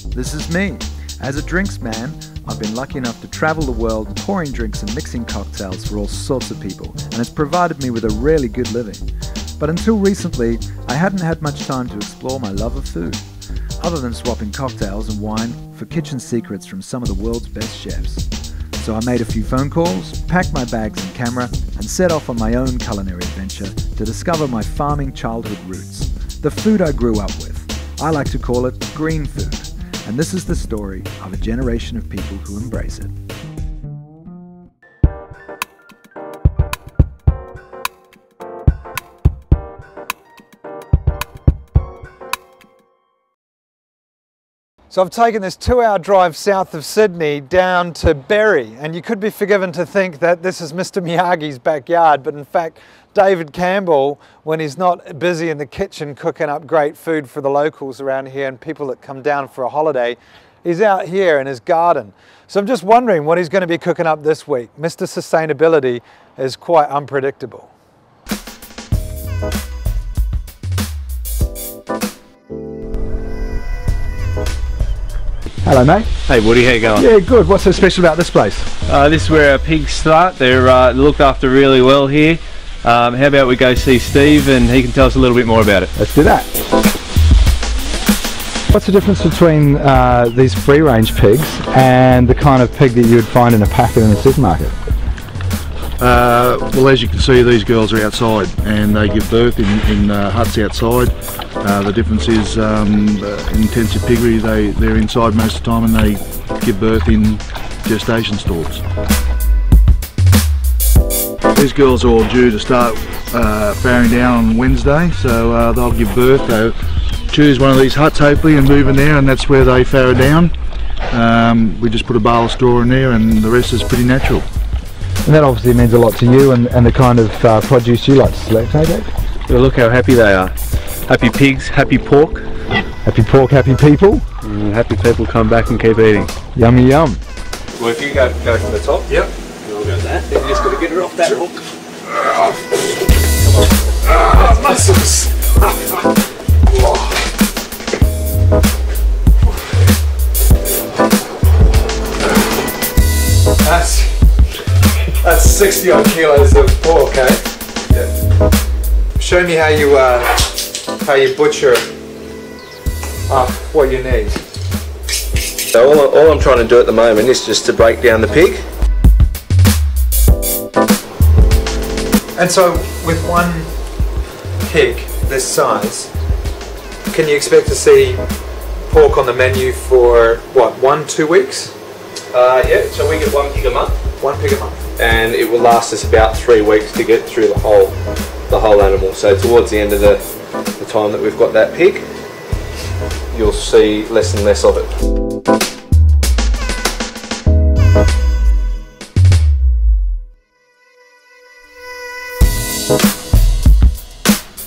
This is me. As a drinks man, I've been lucky enough to travel the world pouring drinks and mixing cocktails for all sorts of people, and it's provided me with a really good living. But until recently, I hadn't had much time to explore my love of food, other than swapping cocktails and wine for kitchen secrets from some of the world's best chefs. So I made a few phone calls, packed my bags and camera, and set off on my own culinary adventure to discover my farming childhood roots, the food I grew up with. I like to call it green food, and this is the story of a generation of people who embrace it. So I've taken this 2-hour drive south of Sydney down to Berry, and you could be forgiven to think that this is Mr. Miyagi's backyard, but in fact David Campbell, when he's not busy in the kitchen cooking up great food for the locals around here and people that come down for a holiday, he's out here in his garden. So I'm just wondering what he's going to be cooking up this week. Mr. Sustainability is quite unpredictable. Hello mate. Hey Woody, how you going? Yeah, good. What's so special about this place? This is where our pigs start. They're looked after really well here. How about we go see Steve and he can tell us a little bit more about it. Let's do that. What's the difference between these free-range pigs and the kind of pig that you would find in a packet in a supermarket? Well, as you can see, these girls are outside and they give birth in huts outside. The difference is intensive piggery, they're inside most of the time and they give birth in gestation stalls. These girls are all due to start farrowing down on Wednesday, so they'll give birth. They'll choose one of these huts hopefully and move in there, and that's where they farrow down. We just put a bale of straw in there and the rest is pretty natural. And that obviously means a lot to you and the kind of produce you like to select, eh Dave? Well, look how happy they are. Happy pigs, happy pork. Happy pork, happy people. And happy people come back and keep eating. Yummy yum. Well, if you go from the top. Yep. We'll go that. Then you just got to get her off that hook. Ah, muscles! That's 60 odd kilos of pork, eh? Yeah. Show me how you butcher what you need. So all I'm trying to do at the moment is just to break down the pig. And so with one pig this size, can you expect to see pork on the menu for what, 1-2 weeks? Yeah, so we get 1 pig a month. 1 pig a month. And it will last us about 3 weeks to get through the whole animal. So towards the end of the time that we've got that pig, you'll see less and less of it.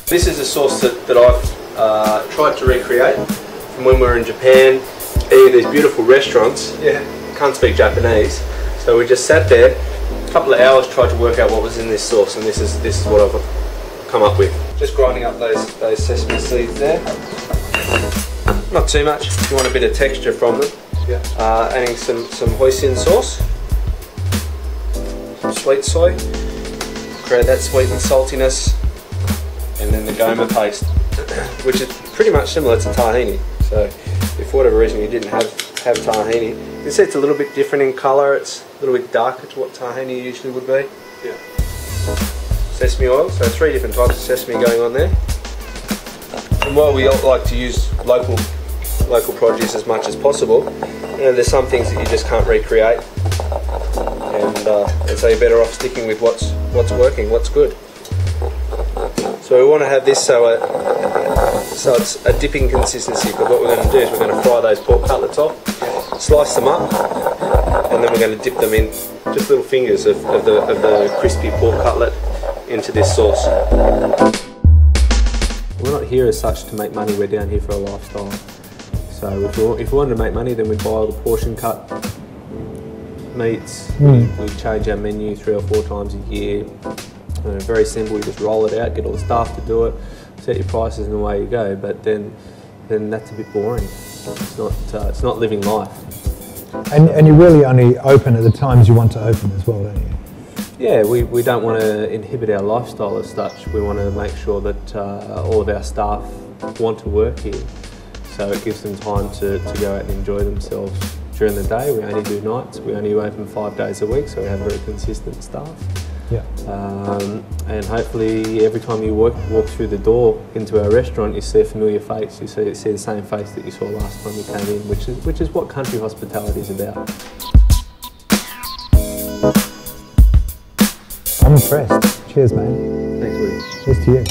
This is a sauce that I've tried to recreate from when we were in Japan, eating these beautiful restaurants. Yeah. Can't speak Japanese, so we just sat there a couple of hours, tried to work out what was in this sauce, and this is what I've come up with. Just grinding up those sesame seeds there. Not too much. You want a bit of texture from them. Yeah. Adding some hoisin sauce, some sweet soy, create that sweet and saltiness, and then the goma paste, which is pretty much similar to tahini. So if for whatever reason you didn't have tahini, you can see it's a little bit different in colour. It's a little bit darker to what tahini usually would be. Yeah. Sesame oil, so 3 different types of sesame going on there. And while we like to use local produce as much as possible, you know, there's some things that you just can't recreate, and so you're better off sticking with what's working, what's good. So we want to have this so it's a dipping consistency, but what we're going to do is we're going to fry those pork cutlets off, slice them up, and then we're going to dip them in just little fingers of the crispy pork cutlet into this sauce. We're not here as such to make money, we're down here for a lifestyle. So if we wanted to make money, then we'd buy all the portion cut meats. We change our menu 3 or 4 times a year. Very simple, you just roll it out, get all the staff to do it, set your prices and away you go, but then that's a bit boring. It's not living life. And you really only open at the times you want to open as well, don't you? Yeah, we don't want to inhibit our lifestyle as such. We want to make sure that all of our staff want to work here. So it gives them time to go out and enjoy themselves during the day. We only do nights. We only open 5 days a week, so we have very consistent staff. Yeah. And hopefully every time you walk through the door into our restaurant, you see a familiar face. You see the same face that you saw last time you came in, which is what country hospitality is about. I'm impressed. Cheers, man. Thanks, Woody. Cheers to you.